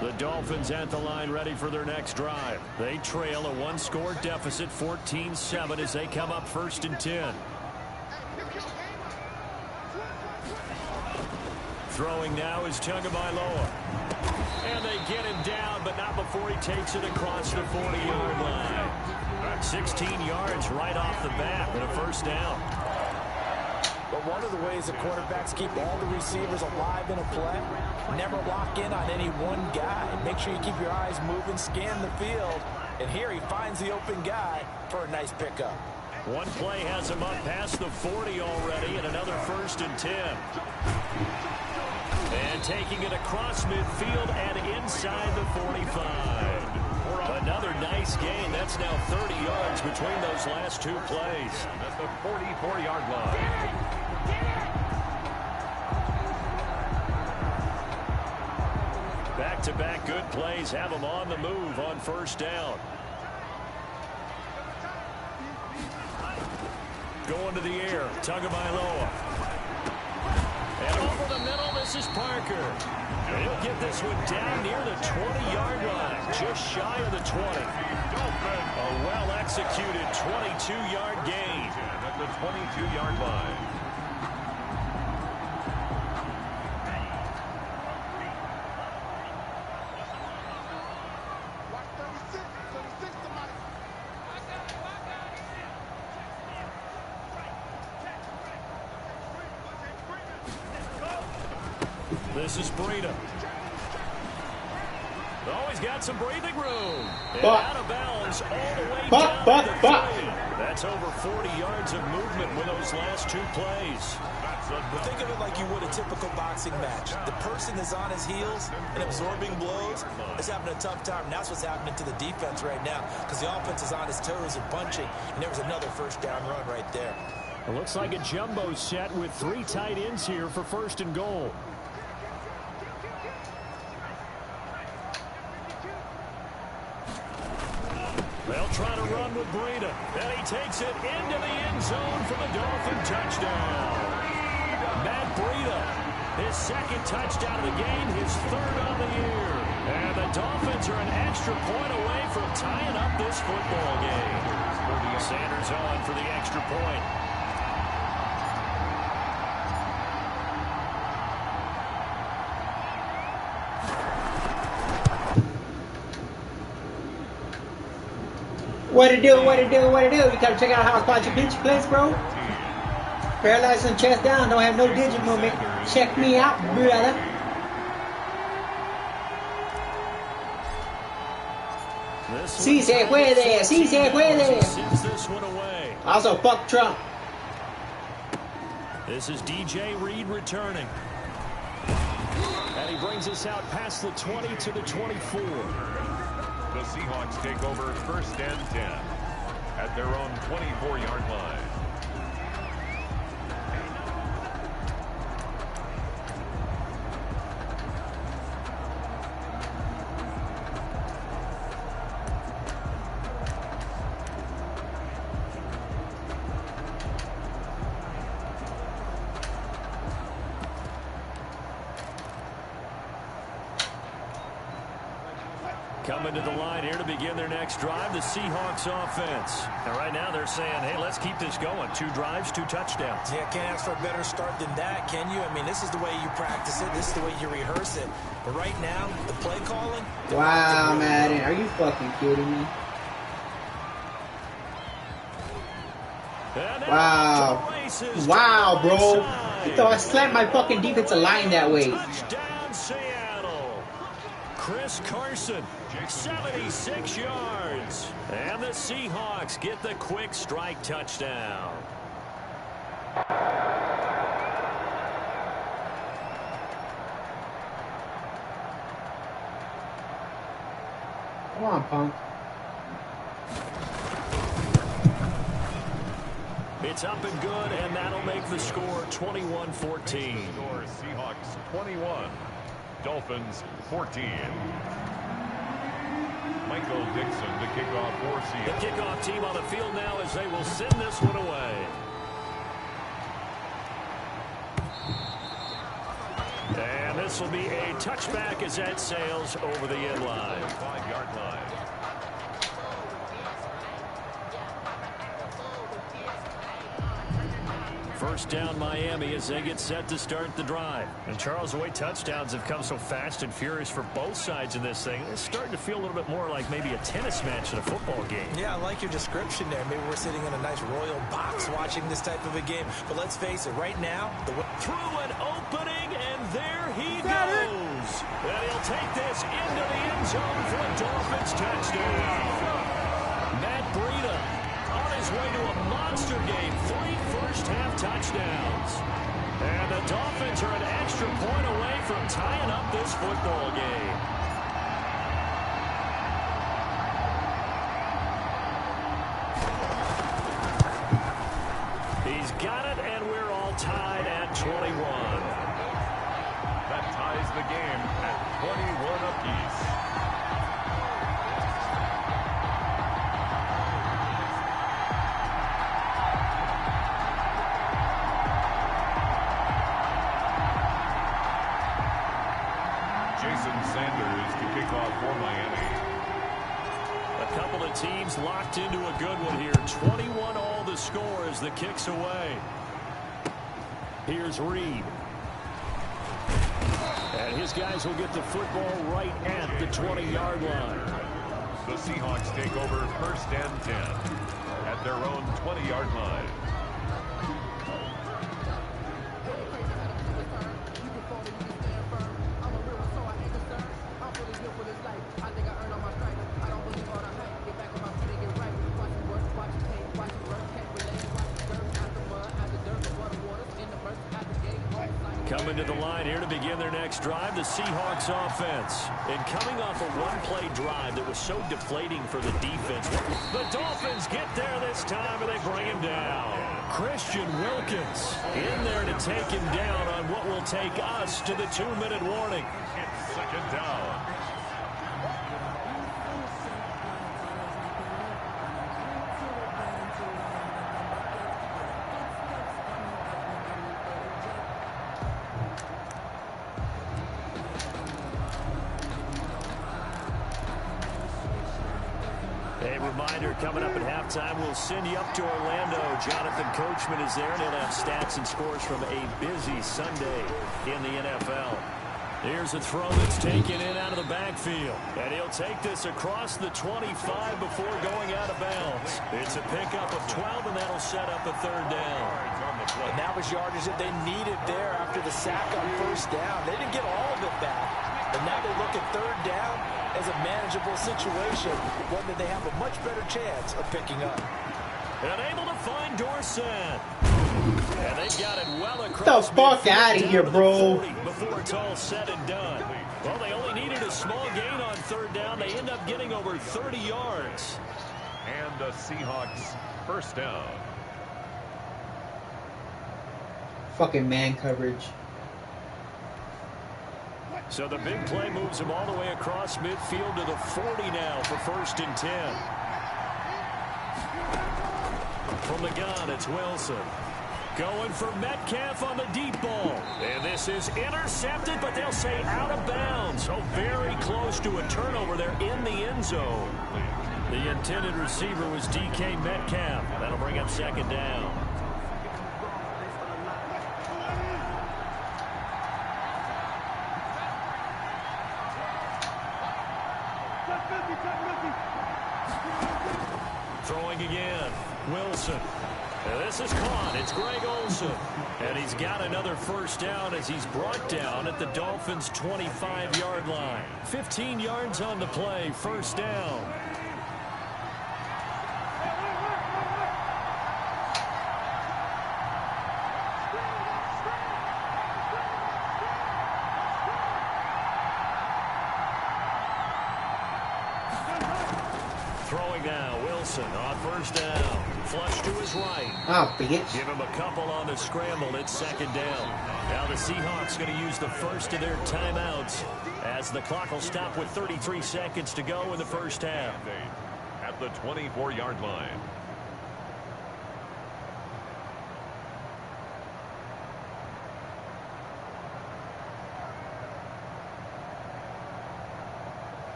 The Dolphins at the line ready for their next drive. They trail a one-score deficit, 14-7, as they come up 1st and 10. Throwing now is Tagovailoa. And they get him down, but not before he takes it across the 40-yard line. 16 yards right off the bat and a 1st down. But one of the ways the quarterbacks keep all the receivers alive in a play, never lock in on any one guy. Make sure you keep your eyes moving, scan the field, and here he finds the open guy for a nice pickup. One play has him up past the 40 already, and another 1st and 10. And taking it across midfield and inside the 45. Another nice gain. That's now 30 yards between those last 2 plays. That's the 44-yard line. Back-to-back good plays have them on the move on 1st down. Going to the air, Tagovailoa. And over the middle, this is Parker. And he'll get this one down near the 20-yard line, just shy of the 20. A well-executed 22-yard gain. At the 22-yard line. This is Breida. Oh, he's got some breathing room. And out of bounds all the way down to the 30. That's over 40 yards of movement with those last 2 plays. But think of it like you would a typical boxing match. The person is on his heels and absorbing blows is having a tough time. And that's what's happening to the defense right now because the offense is on his toes and punching. And there was another 1st down run right there. It looks like a jumbo set with 3 tight ends here for 1st and goal. They'll try to run with Breida, and he takes it into the end zone for the Dolphin touchdown. Matt Breida, his 2nd touchdown of the game, his 3rd on the year. And the Dolphins are an extra point away from tying up this football game. Sanders on for the extra point. What it do, what it do, what it do? You gotta check out how I spot your bitch place, bro. Paralyzed and chest down, don't have no digit movement. Check me out, brother. Si se puede, si se puede. Also, fuck Trump. This is DJ Reed returning. And he brings us out past the 20 to the 24. The Seahawks take over 1st and 10 at their own 24-yard line. Coming to the line here to begin their next drive, the Seahawks offense. And right now they're saying, hey, let's keep this going. 2 drives, 2 touchdowns. Yeah, can't ask for a better start than that, can you? I mean, this is the way you practice it. This is the way you rehearse it. But right now, the play calling. Wow, Madden. Are you fucking kidding me? Wow. Wow, bro. You thought I slapped my fucking defensive line that way. Touchdown, Seattle. Chris Carson, 76 yards. And the Seahawks get the quick strike touchdown. Come on, punk. It's up and good, and that'll make the score 21-14. Score Seahawks 21, Dolphins 14. Michael Dixon to kick off for Seattle. The kickoff team on the field now as they will send this one away. And this will be a touchback as that sails over the end line. 5-yard line. First down Miami as they get set to start the drive. And Charles, the way touchdowns have come so fast and furious for both sides in this thing, it's starting to feel a little bit more like maybe a tennis match in a football game. Yeah, I like your description there. Maybe we're sitting in a nice royal box watching this type of a game. But let's face it, right now, through an opening, and there he goes. And he'll take this into the end zone for a Dolphins touchdown. Matt Breida on his way to a monster game, 3 first-half touchdowns. And the Dolphins are an extra point away from tying up this football game. He's got it, and we're all tied at 21. That ties the game at 21 apiece. Sanders to kick off for Miami. A couple of teams locked into a good one here. 21 all the score as the kick's away. Here's Reed. And his guys will get the football right at the 20-yard line. The Seahawks take over first and 10 at their own 20-yard line. Coming to the line here to begin their next drive, the Seahawks offense. And coming off a one-play drive that was so deflating for the defense, the Dolphins get there this time, and they bring him down. Christian Wilkins in there to take him down on what will take us to the 2-minute warning. It's second down. Reminder, coming up at halftime, we'll send you up to Orlando. Jonathan Coachman is there, and he'll have stats and scores from a busy Sunday in the NFL. Here's a throw that's taken in out of the backfield. And he'll take this across the 25 before going out of bounds. It's a pickup of 12, and that'll set up a third down. And that was yardage that they needed there after the sack on first down. They didn't get all of it back. And now they look at third down as a manageable situation, one that they have a much better chance of picking up. And able to find Dorsett. And they've got it well across. Get the fuck out of here, bro. Before it's all said and done. Well, they only needed a small gain on third down. They end up getting over 30 yards. And the Seahawks first down. Fucking man coverage. So the big play moves him all the way across midfield to the 40 now for first and 10. From the gun, it's Wilson. Going for Metcalf on the deep ball. And this is intercepted, but they'll say out of bounds. So very close to a turnover there in the end zone. The intended receiver was DK Metcalf. That'll bring up second down. Throwing again. Wilson. And this is caught. It's Greg Olsen. And he's got another first down as he's brought down at the Dolphins' 25-yard line. 15 yards on the play. First down. Throwing now, Wilson on first down. Flush to his right. Ah, bitch. Give him a couple on the scramble. It's second down. Now the Seahawks going to use the first of their timeouts as the clock will stop with 33 seconds to go in the first half. At the 24-yard line.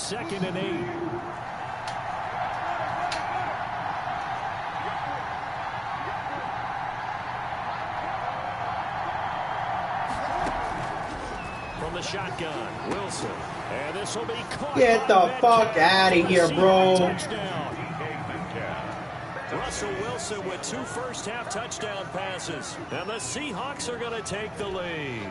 2nd and 8. From the shotgun, Wilson. And this will be caught. Get the fuck out of here, bro. Touchdown. Russell Wilson with 2 first-half touchdown passes. And the Seahawks are going to take the lead.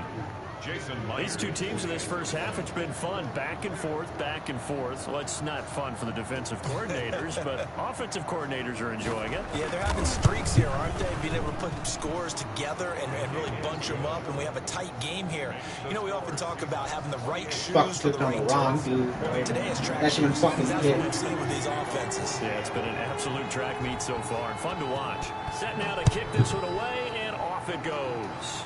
These two teams in this first half, it's been fun. Back and forth, back and forth. Well, it's not fun for the defensive coordinators, but offensive coordinators are enjoying it. Yeah, they're having streaks here, aren't they? Being able to put scores together and really bunch them up, and we have a tight game here. You know, we often talk about having the right shoes for the right wrong, dude. Today is track That should have been fucking That's hit. what I've seen with these offenses. Yeah, it's been an absolute track meet so far, and fun to watch. Set now to kick this one away, and off it goes.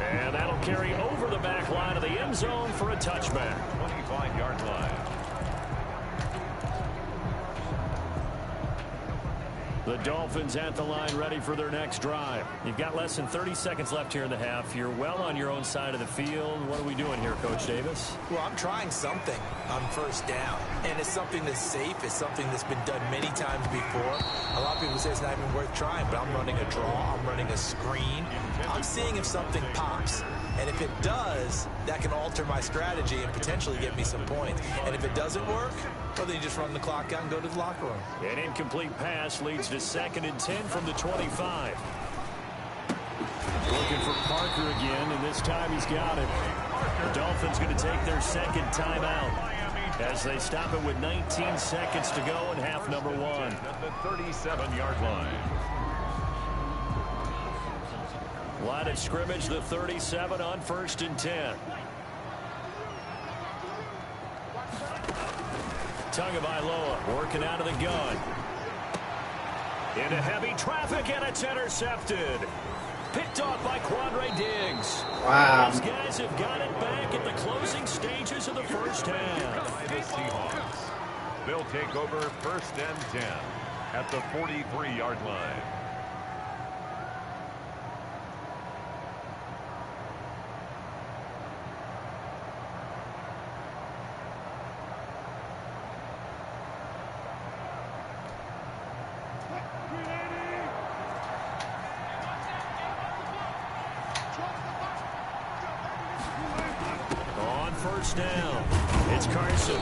And that'll carry over the back line of the end zone for a touchback. 25-yard line. The Dolphins at the line ready for their next drive. You've got less than 30 seconds left here in the half. You're well on your own side of the field. What are we doing here, Coach Davis? Well, I'm trying something on first down, and it's something that's safe. It's something that's been done many times before. A lot of people say it's not even worth trying, but I'm running a draw. I'm running a screen. I'm seeing if something pops. And if it does, that can alter my strategy and potentially get me some points. And if it doesn't work, well, then you just run the clock out and go to the locker room. An incomplete pass leads to 2nd and 10 from the 25. Looking for Parker again, and this time he's got it. The Dolphins going to take their 2nd timeout as they stop it with 19 seconds to go in half number 1. At the 37-yard line. Line of scrimmage, the 37 on 1st and 10. Tagovailoa working out of the gun. Into heavy traffic, and it's intercepted. Picked off by Quandre Diggs. Wow. These guys have got it back at the closing stages of the first half. By the Seahawks. They'll take over 1st and 10 at the 43-yard line. First down. It's Carson.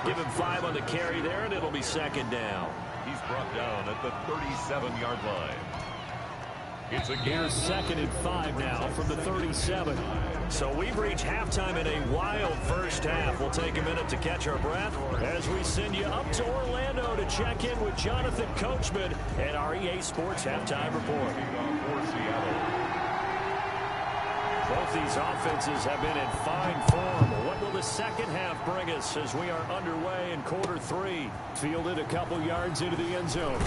Give him 5 on the carry there, and it'll be 2nd down. He's brought down at the 37-yard line. It's a Here's 2nd and 5 now from the 37. So we've reached halftime in a wild first half. We'll take a minute to catch our breath as we send you up to Orlando to check in with Jonathan Coachman and our EA Sports Halftime Report. For Seattle. Both these offenses have been in fine form. What will the second half bring us as we are underway in quarter 3? Fielded a couple yards into the end zone.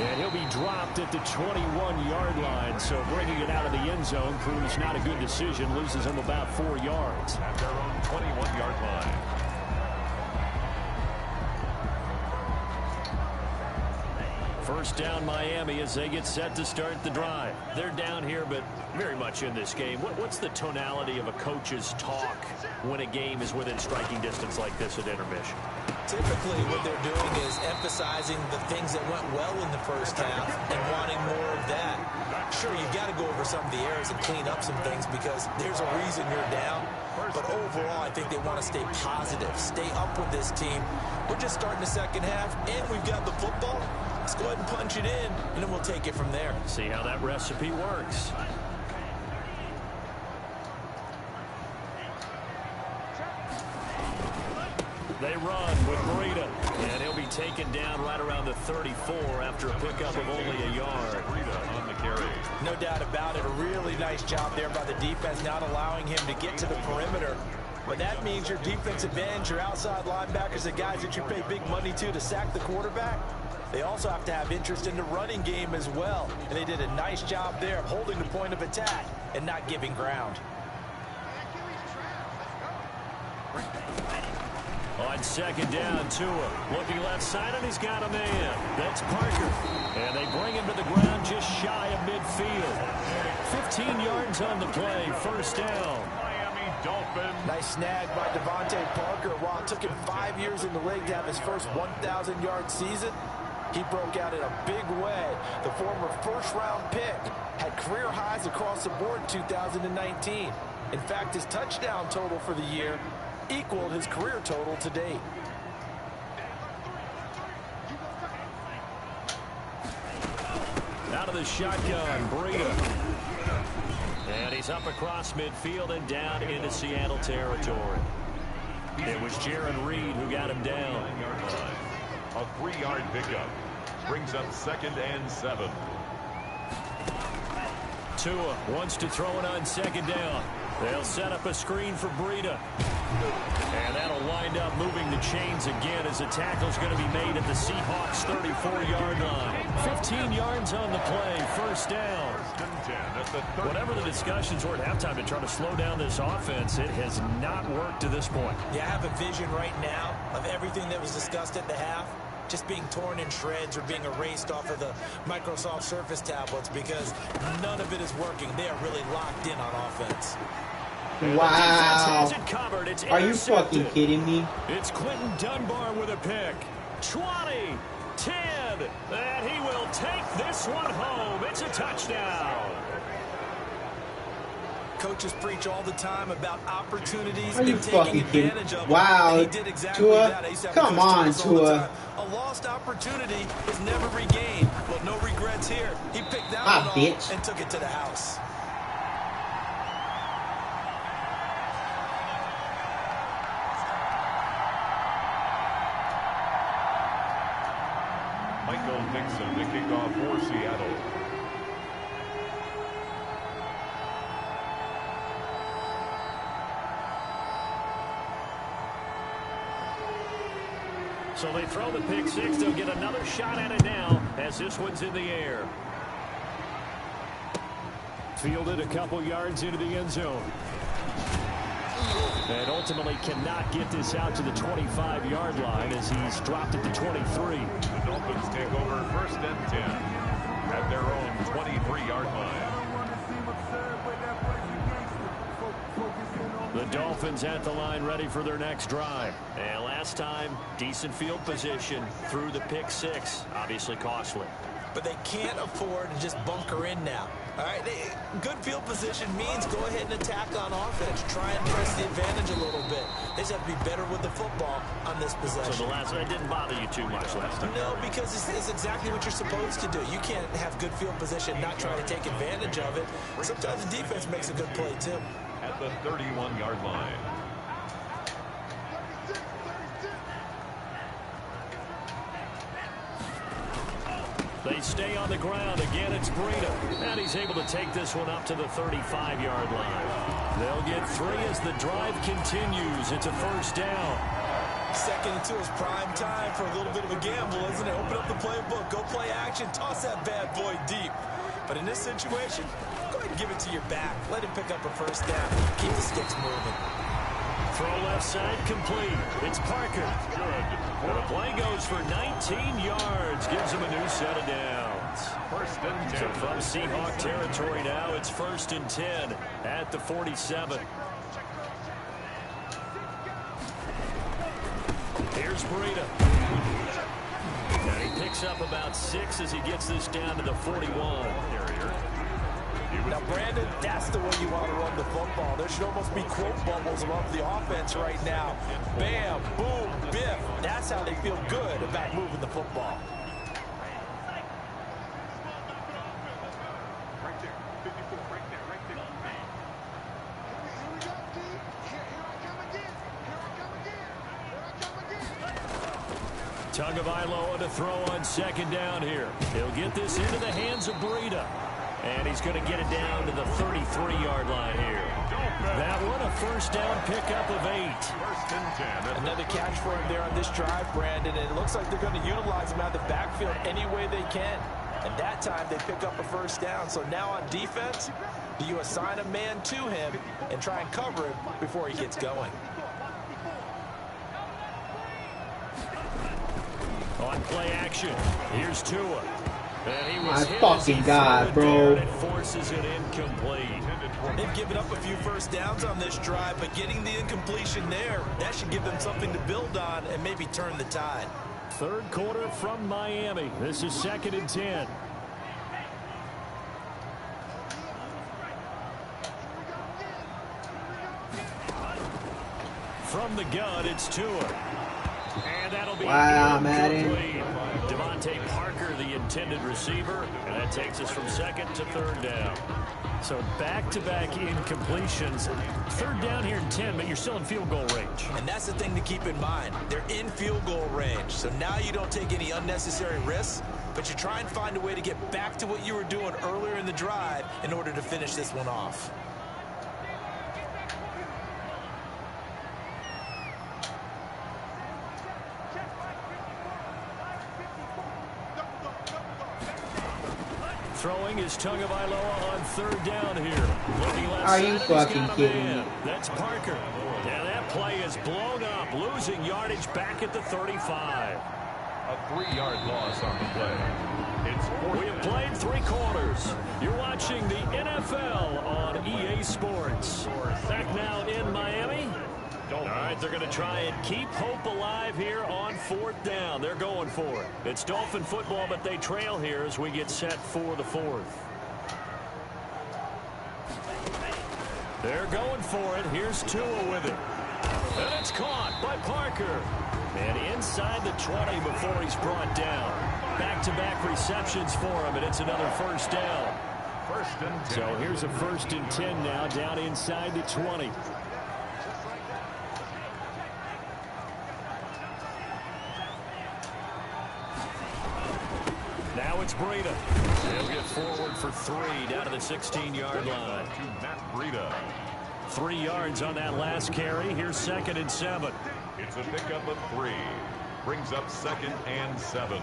And he'll be dropped at the 21-yard line. So bringing it out of the end zone proves not a good decision. Loses him about 4 yards. At their own 21-yard line. First down Miami as they get set to start the drive. They're down here, but very much in this game. What's the tonality of a coach's talk when a game is within striking distance like this at intermission? Typically, what they're doing is emphasizing the things that went well in the first half and wanting more of that. Sure, you've got to go over some of the errors and clean up some things because there's a reason you're down. But overall, I think they want to stay positive, stay up with this team. We're just starting the second half, and we've got the football. Let's go ahead and punch it in, and then we'll take it from there. See how that recipe works. They run with Breida, and he'll be taken down right around the 34 after a pickup of only a yard. Breida on the carry. No doubt about it. A really nice job there by the defense, not allowing him to get to the perimeter. But that means your defensive ends, your outside linebackers, the guys that you pay big money to sack the quarterback, they also have to have interest in the running game as well. And they did a nice job there of holding the point of attack and not giving ground. On second down, Tua looking left side, and he's got a man. That's Parker. And they bring him to the ground just shy of midfield. 15 yards on the play, first down. open. Nice snag by Devontae Parker. While it took him 5 years in the league to have his first 1,000-yard season, he broke out in a big way. The former first-round pick had career highs across the board in 2019. In fact, his touchdown total for the year equaled his career total to date. Out of the shotgun, Breida. And he's up across midfield and down into Seattle territory. It was Jaron Reed who got him down. A 3-yard pickup. Brings up 2nd and 7. Tua wants to throw it on 2nd down. They'll set up a screen for Breida. And that'll wind up moving the chains again as the tackle's going to be made at the Seahawks' 34-yard line. 15 yards on the play, 1st down. Whatever the discussions were at halftime to try to slow down this offense, it has not worked to this point. Yeah, I have a vision right now of everything that was discussed at the half just being torn in shreds or being erased off of the Microsoft Surface tablets because none of it is working. They are really locked in on offense. Wow. It's Are you fucking kidding me? It's Quentin Dunbar with a pick. 20, 10, and he will take this one home. It's a touchdown. Coaches preach all the time about opportunities Are you and taking fucking kidding? advantage of them. Wow. And he did exactly Tua, that. I used to have a come coach tell on, us all the Tua. time, a lost opportunity is never regained. Well, no regrets here. He picked that one bitch. off and took it to the house. Michael Nixon to kick off for Seattle. So they throw the pick six. They'll get another shot at it now as this one's in the air. Fielded a couple yards into the end zone. And ultimately cannot get this out to the 25-yard line as he's dropped at the 23. The Dolphins take over 1st and 10 at their own 23-yard line. The Dolphins at the line ready for their next drive. And last time, decent field position through the pick six. Obviously costly. But they can't afford to just bunker in now. All right, good field position means go ahead and attack on offense. Try and press the advantage a little bit. They just have to be better with the football on this possession. So that didn't bother you too much last time? No, because it's exactly what you're supposed to do. You can't have good field position, not try to take advantage of it. Sometimes the defense makes a good play, too. At the 31-yard line. They stay on the ground. Again, it's Breida. And he's able to take this one up to the 35-yard line. They'll get 3 as the drive continues. It's a 1st down. 2nd and 2 is prime time for a little bit of a gamble, isn't it? Open up the playbook. Go play action. Toss that bad boy deep. But in this situation, go ahead and give it to your back. Let him pick up a 1st down. Keep the sticks moving. Throw left side complete. It's Parker. Good. And the play goes for 19 yards. Gives him a new set of downs. 1st and 10. So from Seahawk territory now, it's 1st and 10 at the 47. Here's Breida. And he picks up about 6 as he gets this down to the 41. Now, Brandon, that's the way you want to run the football. There should almost be quote bubbles above the offense right now. Bam, boom, biff. That's how they feel good about moving the football. Tagovailoa to throw on 2nd down here. He'll get this into the hands of Breida. And he's going to get it down to the 33-yard line here. That one, a 1st down pickup of 8. 1st and 10. Another catch for him there on this drive, Brandon. And it looks like they're going to utilize him out of the backfield any way they can. And that time they pick up a 1st down. So now on defense, do you assign a man to him and try and cover him before he gets going? On play action, here's Tua. My fucking God, bro. It forces it incomplete. They've given up a few first downs on this drive, but getting the incompletion there, that should give them something to build on and maybe turn the tide. Third quarter from Miami. This is 2nd and 10. From the gun, it's Tua. And that'll be Madden. Devontae Parker, the intended receiver. And that takes us from 2nd to 3rd down. So back-to-back incompletions. 3rd down here in 10, but you're still in field goal range. And that's the thing to keep in mind. They're in field goal range. So now you don't take any unnecessary risks, but you try and find a way to get back to what you were doing earlier in the drive in order to finish this one off. Throwing is Tagovailoa on 3rd down here. Looking left Are you side, fucking kidding me? That's Parker. And that play is blown up, losing yardage back at the 35. A 3-yard loss on the play. It's 4th. We have played 3 quarters. You're watching the NFL on EA Sports. Back now in Miami. All right, they're going to try and keep hope alive here on 4th down. They're going for it. It's Dolphin football, but they trail here as we get set for the 4th. They're going for it. Here's Tua with it. And it's caught by Parker. And inside the 20 before he's brought down. Back-to-back receptions for him, and it's another 1st down. 1st and 10. So here's a 1st and 10 now, down inside the 20. Now it's Breida. He'll get forward for 3 down to the 16-yard line. To Matt Breida. 3 yards on that last carry. Here's 2nd and 7. It's a pickup of 3. Brings up 2nd and 7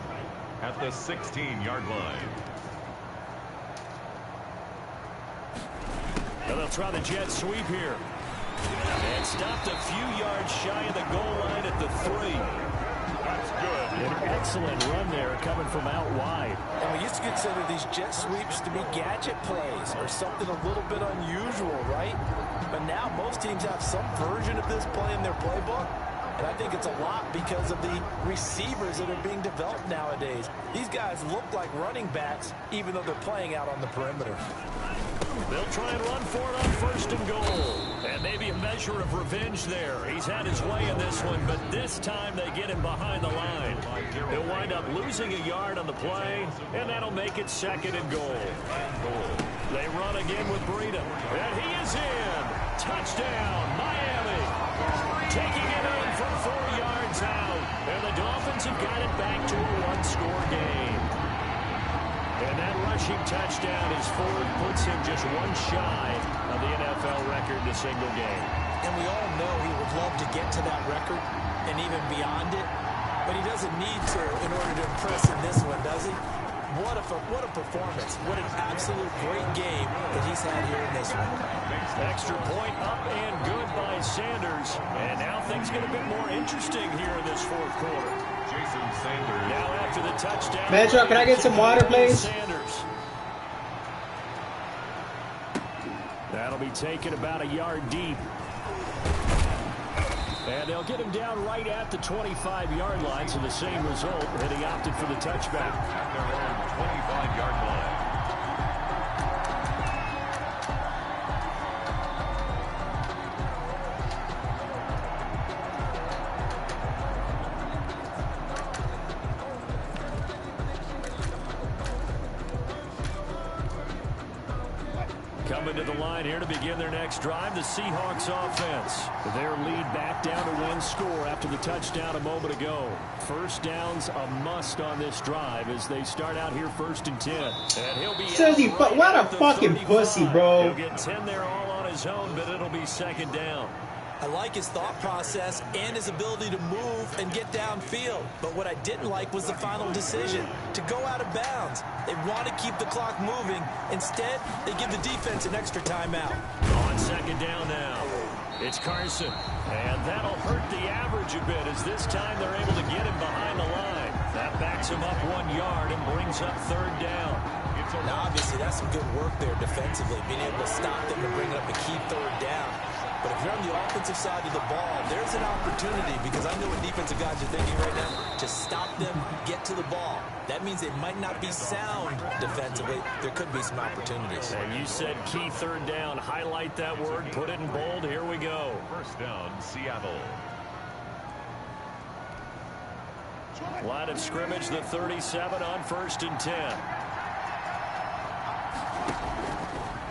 at the 16-yard line. And they'll try the jet sweep here. And stopped a few yards shy of the goal line at the 3. That's good. An excellent run there coming from out wide. And we used to consider these jet sweeps to be gadget plays or something a little bit unusual, right? But now most teams have some version of this play in their playbook. And I think it's a lot because of the receivers that are being developed nowadays. These guys look like running backs even though they're playing out on the perimeter. They'll try and run for it on 1st and goal. And maybe a measure of revenge there. He's had his way in this one, but this time they get him behind the line. He'll wind up losing a yard on the play, and that'll make it 2nd and goal. They run again with Breida. And he is in. Touchdown, Miami. Taking it in from 4 yards out. And the Dolphins have got it back to a 1-score game. And that rushing touchdown is forward, puts him just 1 shy of the NFL record in a single game. And we all know he would love to get to that record and even beyond it, but he doesn't need to in order to impress in this one, does he? What a performance. What an absolute great game that he's had here in this one. Extra point up and good by Sanders. And now things get a bit more interesting here in this 4th quarter. Jason Sanders. Now after the touchdown. Metro, can I get some water, please? Sanders. That'll be taken about a yard deep. And they'll get him down right at the 25-yard line, so the same result, and he opted for the touchback. At their own 25-yard line. Coming to the line here to begin their next drive, the Seahawks offense. Their lead back down to 1 score after the touchdown a moment ago. 1st down's a must on this drive as they start out here 1st and 10. And he'll be Says he, but what a fucking pussy, bro. He'll get 10 there all on his own, but it'll be 2nd down. I like his thought process and his ability to move and get downfield. But what I didn't like was the final decision to go out of bounds. They want to keep the clock moving. Instead, they give the defense an extra timeout. On 2nd down now, it's Carson. And that'll hurt the average a bit as this time they're able to get him behind the line. That backs him up 1 yard and brings up 3rd down. Now, obviously, that's some good work there defensively, being able to stop them and bring up a key 3rd down. But if you're on the offensive side of the ball, there's an opportunity, because I know what defensive guys are thinking right now, to stop them, get to the ball. That means they might not be sound defensively. There could be some opportunities. And you said key 3rd down. Highlight that word, put it in bold. Here we go. 1st down, Seattle. Line of scrimmage, the 37 on 1st and 10.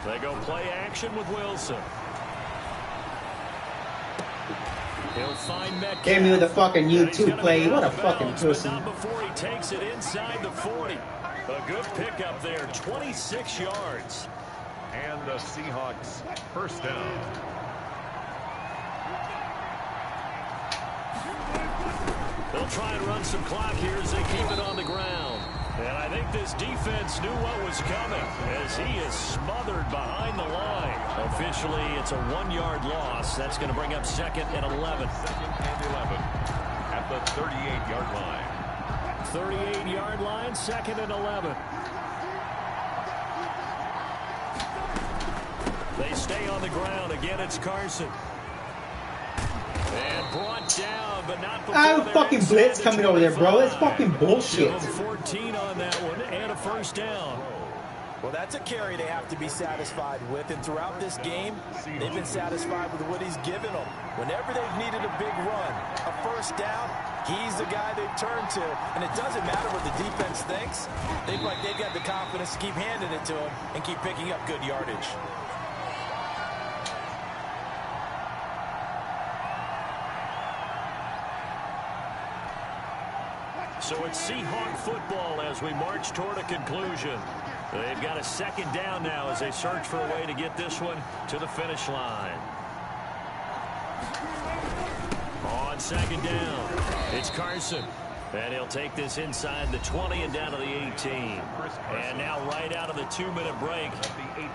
They go play action with Wilson. He'll find Metcalf. Gave me with the fucking YouTube play. What a fucking person. Not before he takes it inside the 40. A good pickup there, 26 yards. And the Seahawks 1st down. They'll try and run some clock here as they keep it on the ground. And I think this defense knew what was coming as he is smothered behind the line. Officially, it's a 1-yard loss. That's going to bring up 2nd and 11. 2nd and 11 at the 38-yard line. 38-yard line, 2nd and 11. They stay on the ground. Again, it's Carson. And brought down, but not before I have fucking blitz coming over there, bro. It's fucking bullshit. 14 on that one and a 1st down. Well, that's a carry they have to be satisfied with, and throughout this game, they've been satisfied with what he's given them. Whenever they've needed a big run, a 1st down, he's the guy they've turned to, and it doesn't matter what the defense thinks. They've got the confidence to keep handing it to him and keep picking up good yardage. So it's Seahawk football as we march toward a conclusion. They've got a 2nd down now as they search for a way to get this one to the finish line. On 2nd down, it's Carson. And he'll take this inside the 20 and down to the 18. And now right out of the 2-minute break,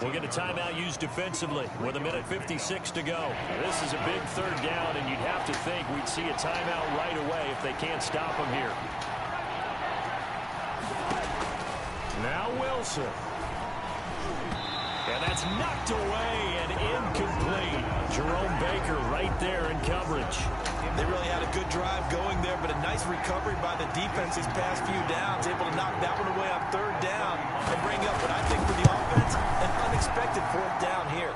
we'll get a timeout used defensively with 1:56 to go. This is a big 3rd down, and you'd have to think we'd see a timeout right away if they can't stop him here. Now Wilson. And that's knocked away and incomplete. Jerome Baker right there in coverage. They really had a good drive going there, but a nice recovery by the defense these past few downs. Able to knock that one away on 3rd down and bring up what I think for the offense, an unexpected 4th down here.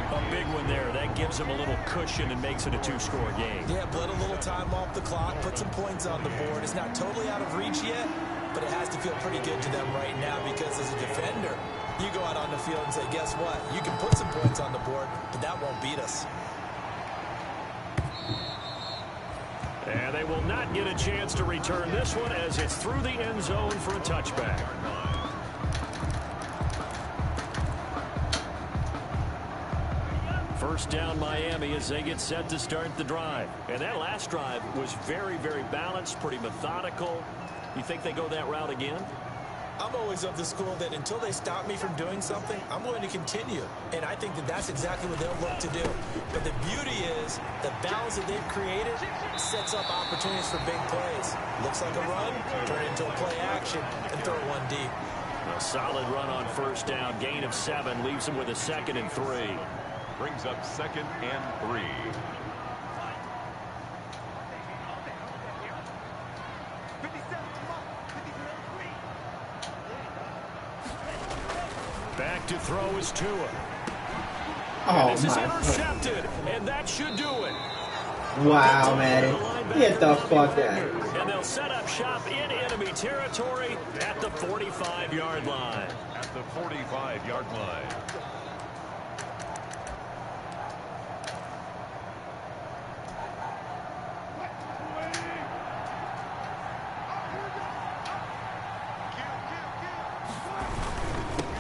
A big one there. That gives them a little cushion and makes it a 2-score game. Yeah, bled a little time off the clock, put some points on the board. It's not totally out of reach yet, but it has to feel pretty good to them right now because as a defender, you go out on the field and say, guess what? You can put some points on the board, but that won't beat us. And they will not get a chance to return this one as it's through the end zone for a touchback. First down Miami as they get set to start the drive. And that last drive was very, very balanced, pretty methodical. You think they go that route again? I'm always of the school that until they stop me from doing something, I'm going to continue. And I think that that's exactly what they'll look to do. But the beauty is the balance that they've created sets up opportunities for big plays. Looks like a run, turn it into a play action, and throw one deep. A solid run on first down. Gain of 7 leaves them with a 2nd and 3. Brings up 2nd and 3. Back to throw is Tua. Oh, this is my intercepted, and that should do it. Wow, man. Get the fuck out. And they'll set up shop in enemy territory at the 45-yard line. At the 45-yard line.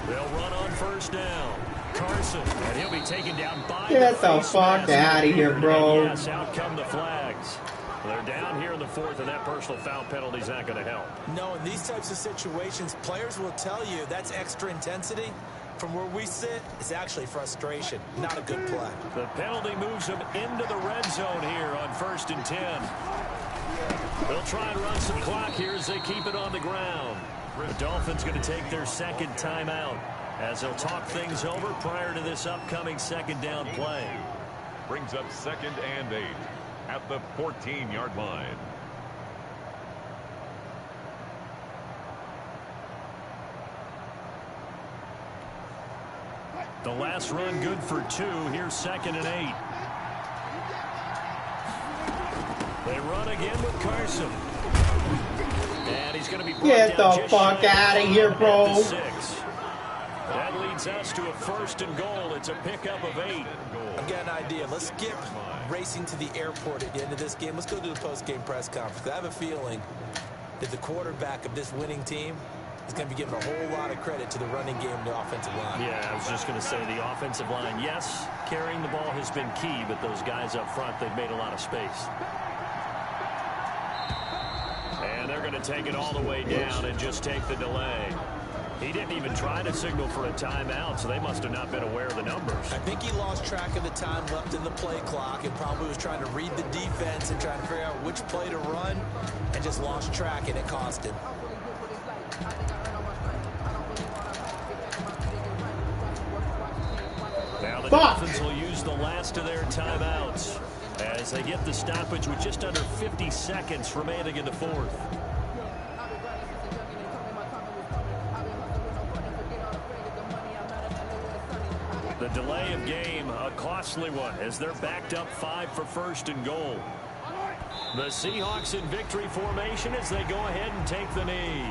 They'll run on first down. Carson, and he'll be taken down by Get the fuck out of here, bro. And yes, out come the flags. They're down here in the 4th, and that personal foul penalty is not going to help. No, in these types of situations, players will tell you that's extra intensity. From where we sit, it's actually frustration, not a good play. The penalty moves them into the red zone here on 1st and 10. They'll try and run some clock here as they keep it on the ground. The Dolphins going to take their second timeout as they'll talk things over prior to this upcoming second down play. Brings up 2nd and 8 at the 14-yard line. The last run good for 2. Here's 2nd and 8. They run again with Carson. And he's going to be brought Get down the fuck out of here, bro. 6. That leads us to a 1st and goal. It's a pickup of 8. I've got an idea. Let's skip racing to the airport at the end of this game. Let's go to the post-game press conference. I have a feeling that the quarterback of this winning team is going to be giving a whole lot of credit to the running game and the offensive line. Yeah, I was just going to say the offensive line, yes, carrying the ball has been key, but those guys up front, they've made a lot of space. And they're going to take it all the way down and just take the delay. He didn't even try to signal for a timeout, so they must have not been aware of the numbers. I think he lost track of the time left in the play clock and probably was trying to read the defense and trying to figure out which play to run and just lost track, and it cost him. Now the Dolphins will use the last of their timeouts as they get the stoppage with just under 50 seconds remaining in the 4th. The delay of game, a costly one, as they're backed up 5 for 1st and goal. The Seahawks in victory formation as they go ahead and take the knee.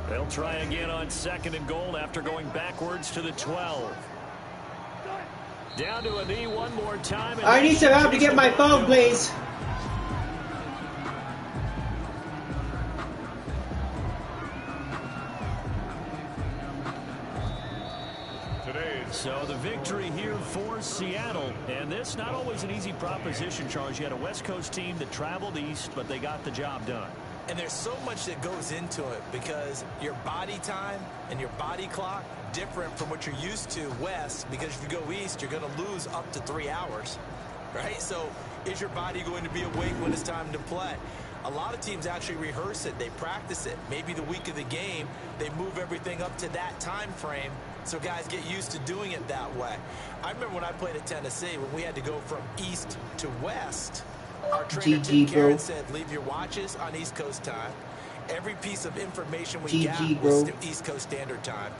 They'll try again on 2nd and goal after going backwards to the 12. Down to a knee one more time. I need some help to get my phone, please. So the victory here for Seattle, and this not always an easy proposition, Charles. You had a West Coast team that traveled east, but they got the job done. And there's so much that goes into it because your body time and your body clock different from what you're used to west, because if you go east, you're going to lose up to 3 hours, right? So is your body going to be awake when it's time to play? A lot of teams actually rehearse it. They practice it. Maybe the week of the game, they move everything up to that time frame so guys get used to doing it that way. I remember when I played at Tennessee, when we had to go from east to west, our trainer, Tim Karen, said, leave your watches on East Coast time. Every piece of information we got was East Coast Standard Time.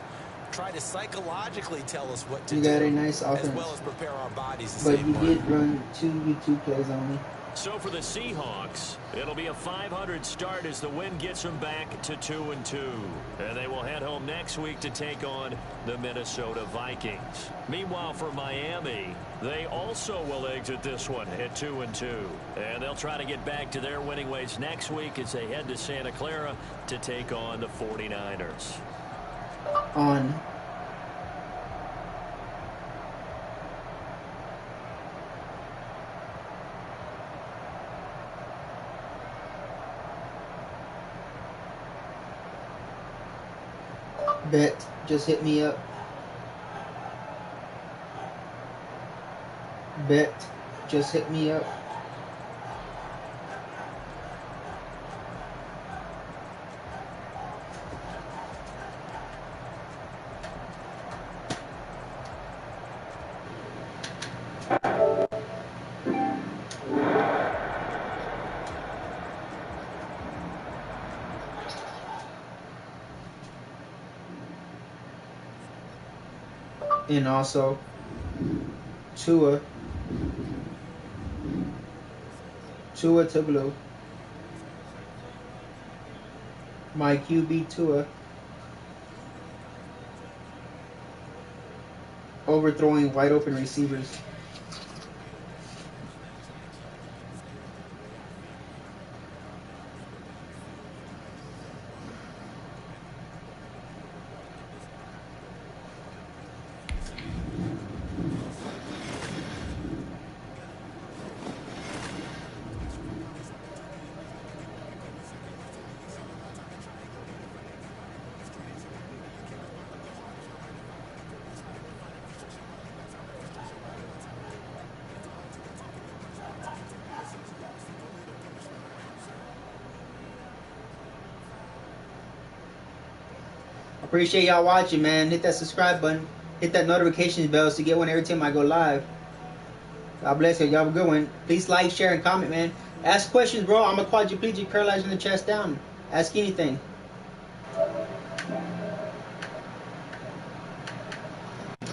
Try to psychologically tell us what to do, got a nice offense, as well as prepare our bodies the but same way. But you did run 2 V2 plays on me. So for the Seahawks, it'll be a 500 start as the win gets them back to 2-2. And they will head home next week to take on the Minnesota Vikings. Meanwhile, for Miami, they also will exit this one at 2-2. And they'll try to get back to their winning ways next week as they head to Santa Clara to take on the 49ers. On. Bet, just hit me up. Bet, just hit me up. And also, Tua to blue. My QB Tua overthrowing wide open receivers. Appreciate y'all watching, man. Hit that subscribe button. Hit that notifications bell to get one every time I go live. God bless you. Y'all have a good one. Please like, share, and comment, man. Ask questions, bro. I'm a quadriplegic, paralyzed from the chest down. Ask anything.